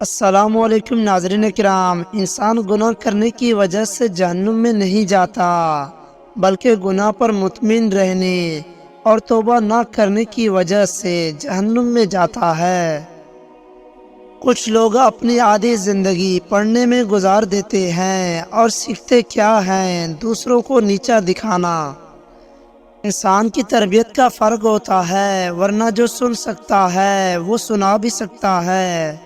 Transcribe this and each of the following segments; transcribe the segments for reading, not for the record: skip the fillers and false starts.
السلام علیکم ناظرین کرام۔ انسان گناہ کرنے کی وجہ سے جہنم میں نہیں جاتا، بلکہ گناہ پر مطمئن رہنے اور توبہ نہ کرنے کی وجہ سے جہنم میں جاتا ہے۔ کچھ لوگ اپنی آدھی زندگی پڑھنے میں گزار دیتے ہیں اور سیکھتے کیا ہیں؟ دوسروں کو نیچا دکھانا۔ انسان کی تربیت کا فرق ہوتا ہے، ورنہ جو سن سکتا ہے وہ سنا بھی سکتا ہے۔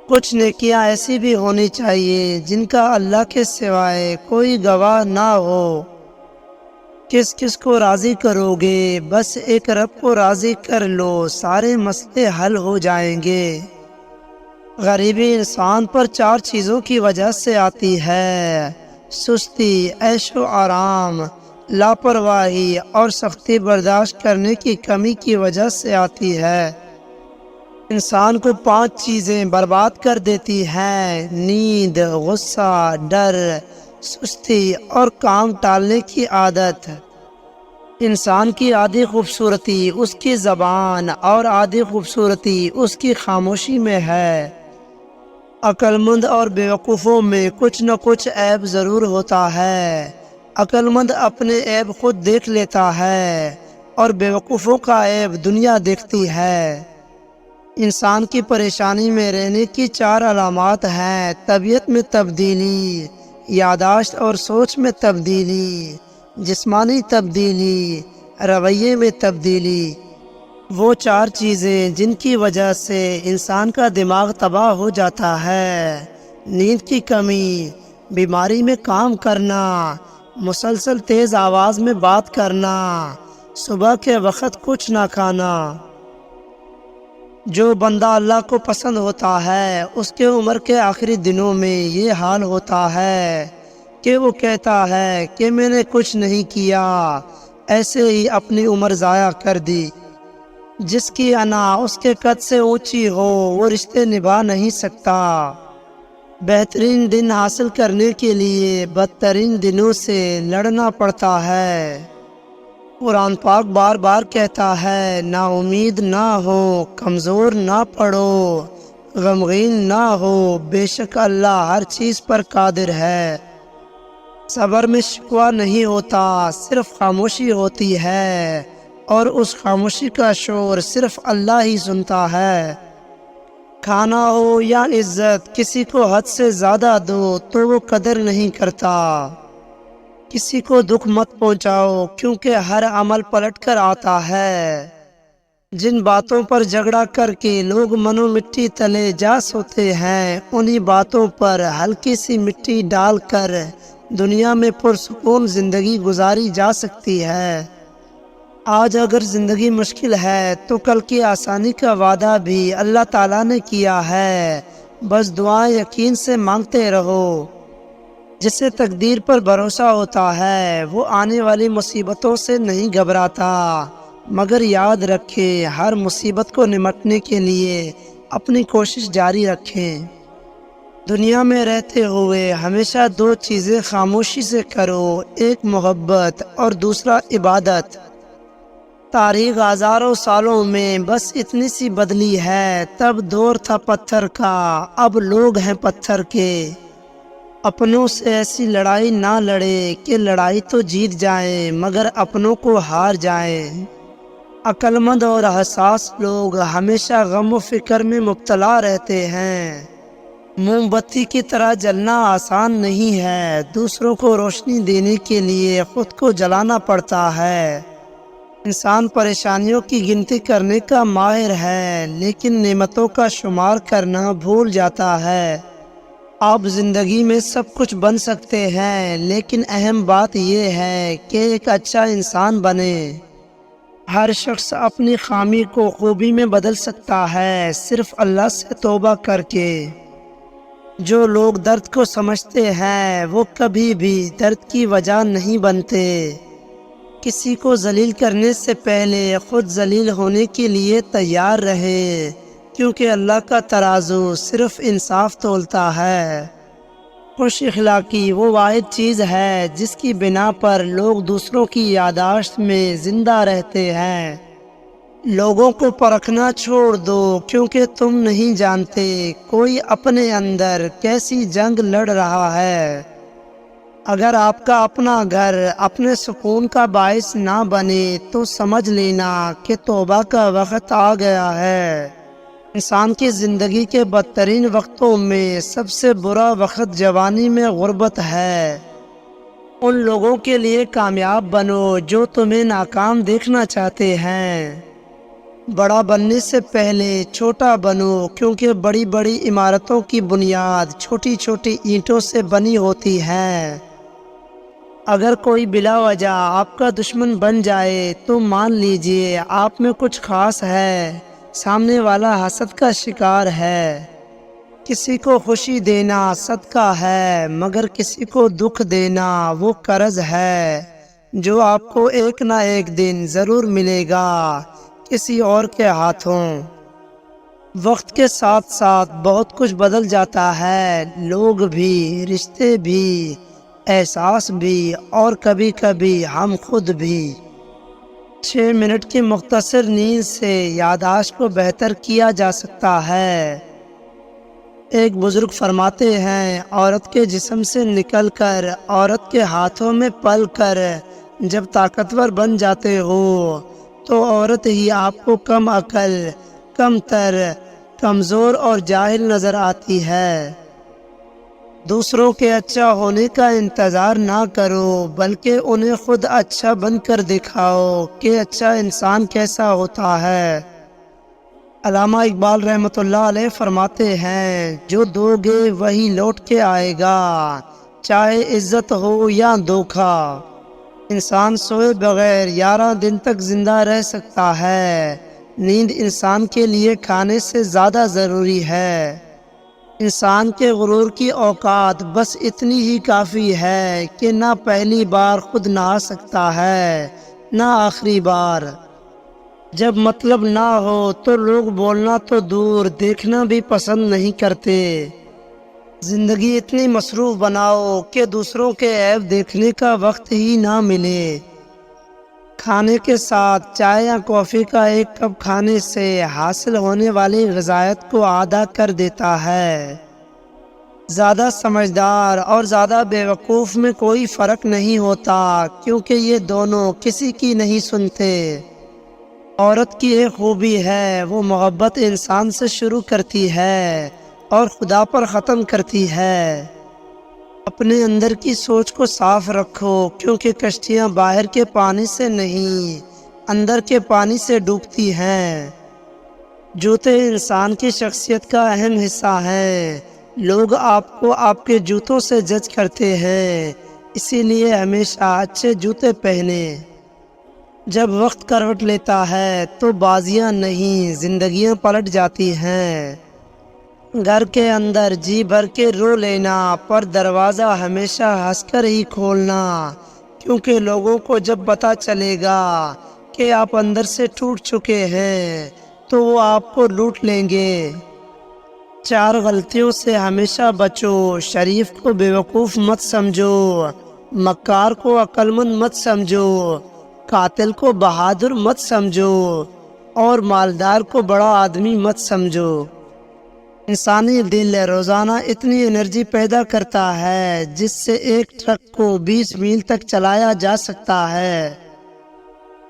کچھ نیکیاں ایسی بھی ہونی چاہیے جن کا اللہ کے سوائے کوئی گواہ نہ ہو۔ کس کس کو راضی کرو گے؟ بس ایک رب کو راضی کر لو، سارے مسئلے حل ہو جائیں گے۔ غریبی انسان پر 4 چیزوں کی وجہ سے آتی ہے: سستی، عیش و آرام، لاپرواہی اور سختی برداشت کرنے کی کمی کی وجہ سے آتی ہے۔ انسان کو 5 چیزیں برباد کر دیتی ہیں: نیند، غصہ، ڈر، سستی اور کام ٹالنے کی عادت۔ انسان کی آدھی خوبصورتی اس کی زبان اور آدھی خوبصورتی اس کی خاموشی میں ہے۔ عقل مند اور بیوقوفوں میں کچھ نہ کچھ عیب ضرور ہوتا ہے۔ عقل مند اپنے عیب خود دیکھ لیتا ہے اور بیوقوفوں کا عیب دنیا دیکھتی ہے۔ انسان کی پریشانی میں رہنے کی 4 علامات ہیں: طبیعت میں تبدیلی، یادداشت اور سوچ میں تبدیلی، جسمانی تبدیلی، رویے میں تبدیلی۔ وہ 4 چیزیں جن کی وجہ سے انسان کا دماغ تباہ ہو جاتا ہے: نیند کی کمی، بیماری میں کام کرنا، مسلسل تیز آواز میں بات کرنا، صبح کے وقت کچھ نہ کھانا۔ جو بندہ اللہ کو پسند ہوتا ہے اس کے عمر کے آخری دنوں میں یہ حال ہوتا ہے کہ وہ کہتا ہے کہ میں نے کچھ نہیں کیا، ایسے ہی اپنی عمر ضائع کر دی۔ جس کی انا اس کے قد سے اونچی ہو وہ رشتے نبھا نہیں سکتا۔ بہترین دن حاصل کرنے کے لیے بدترین دنوں سے لڑنا پڑتا ہے۔ قرآن پاک بار بار کہتا ہے: نا امید نہ ہو، کمزور نہ پڑو، غمگین نہ ہو، بے شک اللہ ہر چیز پر قادر ہے۔ صبر میں شکوہ نہیں ہوتا، صرف خاموشی ہوتی ہے، اور اس خاموشی کا شور صرف اللہ ہی سنتا ہے۔ کھانا ہو یا عزت، کسی کو حد سے زیادہ دو تو وہ قدر نہیں کرتا۔ کسی کو دکھ مت پہنچاؤ، کیونکہ ہر عمل پلٹ کر آتا ہے۔ جن باتوں پر جھگڑا کر کے لوگ منو مٹی تلے جا سوتے ہیں، انہی باتوں پر ہلکی سی مٹی ڈال کر دنیا میں پرسکون زندگی گزاری جا سکتی ہے۔ آج اگر زندگی مشکل ہے تو کل کی آسانی کا وعدہ بھی اللہ تعالیٰ نے کیا ہے، بس دعائیں یقین سے مانگتے رہو۔ جسے تقدیر پر بھروسہ ہوتا ہے وہ آنے والی مصیبتوں سے نہیں گھبراتا، مگر یاد رکھیں ہر مصیبت کو نمٹنے کے لیے اپنی کوشش جاری رکھیں۔ دنیا میں رہتے ہوئے ہمیشہ 2 چیزیں خاموشی سے کرو: ایک محبت اور دوسرا عبادت۔ تاریخ ہزاروں سالوں میں بس اتنی سی بدلی ہے، تب دور تھا پتھر کا، اب لوگ ہیں پتھر کے۔ اپنوں سے ایسی لڑائی نہ لڑے کہ لڑائی تو جیت جائیں مگر اپنوں کو ہار جائیں۔ عقل مند اور حساس لوگ ہمیشہ غم و فکر میں مبتلا رہتے ہیں۔ موم بتی کی طرح جلنا آسان نہیں ہے، دوسروں کو روشنی دینے کے لیے خود کو جلانا پڑتا ہے۔ انسان پریشانیوں کی گنتی کرنے کا ماہر ہے، لیکن نعمتوں کا شمار کرنا بھول جاتا ہے۔ آپ زندگی میں سب کچھ بن سکتے ہیں، لیکن اہم بات یہ ہے کہ ایک اچھا انسان بنیں۔ ہر شخص اپنی خامی کو خوبی میں بدل سکتا ہے، صرف اللہ سے توبہ کر کے۔ جو لوگ درد کو سمجھتے ہیں وہ کبھی بھی درد کی وجہ نہیں بنتے۔ کسی کو ذلیل کرنے سے پہلے خود ذلیل ہونے کے لیے تیار رہیں، کیونکہ اللہ کا ترازو صرف انصاف تولتا ہے۔ خوش اخلاقی وہ واحد چیز ہے جس کی بنا پر لوگ دوسروں کی یادداشت میں زندہ رہتے ہیں۔ لوگوں کو پرکھنا چھوڑ دو، کیونکہ تم نہیں جانتے کوئی اپنے اندر کیسی جنگ لڑ رہا ہے۔ اگر آپ کا اپنا گھر اپنے سکون کا باعث نہ بنے تو سمجھ لینا کہ توبہ کا وقت آ گیا ہے۔ انسان کی زندگی کے بدترین وقتوں میں سب سے برا وقت جوانی میں غربت ہے۔ ان لوگوں کے لیے کامیاب بنو جو تمہیں ناکام دیکھنا چاہتے ہیں۔ بڑا بننے سے پہلے چھوٹا بنو، کیونکہ بڑی بڑی عمارتوں کی بنیاد چھوٹی چھوٹی اینٹوں سے بنی ہوتی ہے۔ اگر کوئی بلا وجہ آپ کا دشمن بن جائے تو مان لیجئے آپ میں کچھ خاص ہے، سامنے والا حسد کا شکار ہے۔ کسی کو خوشی دینا صدقہ ہے، مگر کسی کو دکھ دینا وہ قرض ہے جو آپ کو ایک نہ ایک دن ضرور ملے گا، کسی اور کے ہاتھوں۔ وقت کے ساتھ ساتھ بہت کچھ بدل جاتا ہے، لوگ بھی، رشتے بھی، احساس بھی، اور کبھی کبھی ہم خود بھی۔ 6 منٹ کی مختصر نیند سے یادداشت کو بہتر کیا جا سکتا ہے۔ ایک بزرگ فرماتے ہیں، عورت کے جسم سے نکل کر عورت کے ہاتھوں میں پل کر جب طاقتور بن جاتے ہو تو عورت ہی آپ کو کم عقل، کم تر، کمزور اور جاہل نظر آتی ہے۔ دوسروں کے اچھا ہونے کا انتظار نہ کرو، بلکہ انہیں خود اچھا بن کر دکھاؤ کہ اچھا انسان کیسا ہوتا ہے۔ علامہ اقبال رحمۃ اللہ علیہ فرماتے ہیں، جو دو گے وہی لوٹ کے آئے گا، چاہے عزت ہو یا دھوکا۔ انسان سوئے بغیر 11 دن تک زندہ رہ سکتا ہے۔ نیند انسان کے لیے کھانے سے زیادہ ضروری ہے۔ انسان کے غرور کی اوقات بس اتنی ہی کافی ہے کہ نہ پہلی بار خود نہا سکتا ہے نہ آخری بار۔ جب مطلب نہ ہو تو لوگ بولنا تو دور دیکھنا بھی پسند نہیں کرتے۔ زندگی اتنی مصروف بناؤ کہ دوسروں کے عیب دیکھنے کا وقت ہی نہ ملے۔ کھانے کے ساتھ چائے یا کافی کا ایک کپ کھانے سے حاصل ہونے والی غذائیت کو آدھا کر دیتا ہے۔ زیادہ سمجھدار اور زیادہ بیوقوف میں کوئی فرق نہیں ہوتا، کیونکہ یہ دونوں کسی کی نہیں سنتے۔ عورت کی ایک خوبی ہے، وہ محبت انسان سے شروع کرتی ہے اور خدا پر ختم کرتی ہے۔ اپنے اندر کی سوچ کو صاف رکھو، کیونکہ کشتیاں باہر کے پانی سے نہیں، اندر کے پانی سے ڈوبتی ہیں۔ جوتے انسان کی شخصیت کا اہم حصہ ہیں۔ لوگ آپ کو آپ کے جوتوں سے جج کرتے ہیں، اسی لیے ہمیشہ اچھے جوتے پہنیں۔ جب وقت کروٹ لیتا ہے تو بازیاں نہیں، زندگیاں پلٹ جاتی ہیں۔ گھر کے اندر جی بھر کے رو لینا، پر دروازہ ہمیشہ ہنس کر ہی کھولنا، کیونکہ لوگوں کو جب پتہ چلے گا کہ آپ اندر سے ٹوٹ چکے ہیں تو وہ آپ کو لوٹ لیں گے۔ 4 غلطیوں سے ہمیشہ بچو، شریف کو بیوقوف مت سمجھو، مکار کو عقل مند مت سمجھو، قاتل کو بہادر مت سمجھو، اور مالدار کو بڑا آدمی مت سمجھو۔ انسانی دل روزانہ اتنی انرجی پیدا کرتا ہے جس سے ایک ٹرک کو 20 میل تک چلایا جا سکتا ہے۔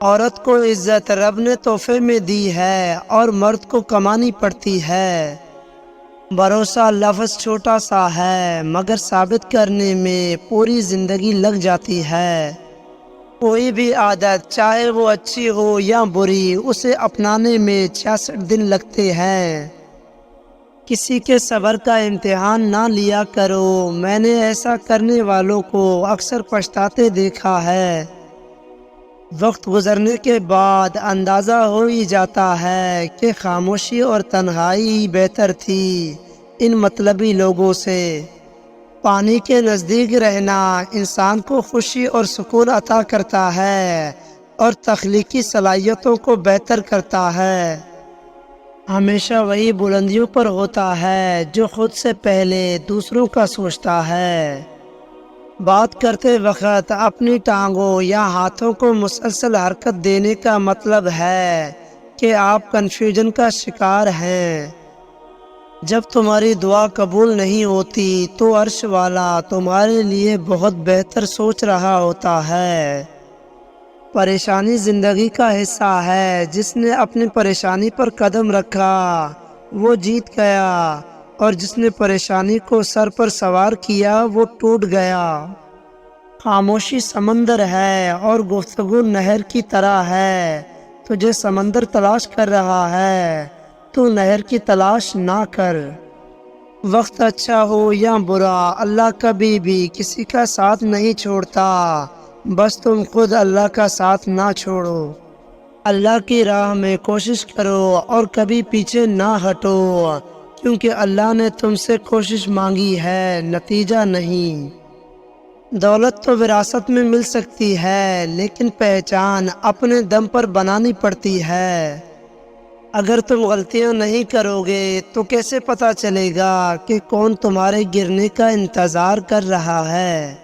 عورت کو عزت رب نے تحفے میں دی ہے اور مرد کو کمانی پڑتی ہے۔ بھروسہ لفظ چھوٹا سا ہے، مگر ثابت کرنے میں پوری زندگی لگ جاتی ہے۔ کوئی بھی عادت چاہے وہ اچھی ہو یا بری، اسے اپنانے میں 66 دن لگتے ہیں۔ کسی کے صبر کا امتحان نہ لیا کرو، میں نے ایسا کرنے والوں کو اکثر پچھتاتے دیکھا ہے۔ وقت گزرنے کے بعد اندازہ ہو ہی جاتا ہے کہ خاموشی اور تنہائی ہی بہتر تھی ان مطلبی لوگوں سے۔ پانی کے نزدیک رہنا انسان کو خوشی اور سکون عطا کرتا ہے اور تخلیقی صلاحیتوں کو بہتر کرتا ہے۔ ہمیشہ وہی بلندیوں پر ہوتا ہے جو خود سے پہلے دوسروں کا سوچتا ہے۔ بات کرتے وقت اپنی ٹانگوں یا ہاتھوں کو مسلسل حرکت دینے کا مطلب ہے کہ کہ آپ کنفیوژن کا شکار ہیں۔ جب تمہاری دعا قبول نہیں ہوتی تو عرش والا تمہارے لیے بہت بہتر سوچ رہا ہوتا ہے۔ پریشانی زندگی کا حصہ ہے، جس نے اپنی پریشانی پر قدم رکھا وہ جیت گیا، اور جس نے پریشانی کو سر پر سوار کیا وہ ٹوٹ گیا۔ خاموشی سمندر ہے اور گفتگو نہر کی طرح ہے۔ تجھے سمندر تلاش کر رہا ہے، تو نہر کی تلاش نہ کر۔ وقت اچھا ہو یا برا، اللہ کبھی بھی کسی کا ساتھ نہیں چھوڑتا، بس تم خود اللہ کا ساتھ نہ چھوڑو۔ اللہ کی راہ میں کوشش کرو اور کبھی پیچھے نہ ہٹو، کیونکہ اللہ نے تم سے کوشش مانگی ہے، نتیجہ نہیں۔ دولت تو وراثت میں مل سکتی ہے، لیکن پہچان اپنے دم پر بنانی پڑتی ہے۔ اگر تم غلطیاں نہیں کرو گے تو کیسے پتہ چلے گا کہ کون تمہارے گرنے کا انتظار کر رہا ہے؟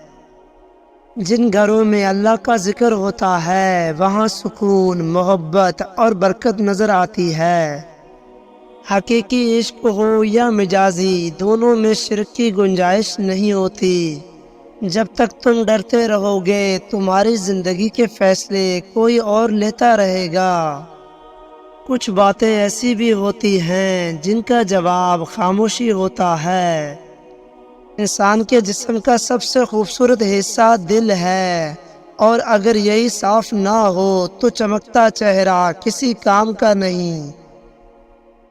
جن گھروں میں اللہ کا ذکر ہوتا ہے وہاں سکون، محبت اور برکت نظر آتی ہے۔ حقیقی عشق ہو یا مجازی، دونوں میں شرک کی گنجائش نہیں ہوتی۔ جب تک تم ڈرتے رہو گے تمہاری زندگی کے فیصلے کوئی اور لیتا رہے گا۔ کچھ باتیں ایسی بھی ہوتی ہیں جن کا جواب خاموشی ہوتا ہے۔ انسان کے جسم کا سب سے خوبصورت حصہ دل ہے، اور اگر یہی صاف نہ ہو تو چمکتا چہرہ کسی کام کا نہیں۔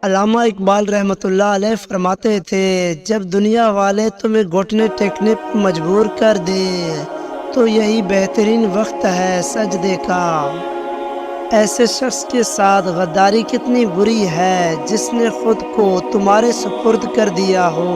علامہ اقبال رحمۃ اللہ علیہ فرماتے تھے، جب دنیا والے تمہیں گھٹنے ٹیکنے پر مجبور کر دیں تو یہی بہترین وقت ہے سجدے کا۔ ایسے شخص کے ساتھ غداری کتنی بری ہے جس نے خود کو تمہارے سپرد کر دیا ہو۔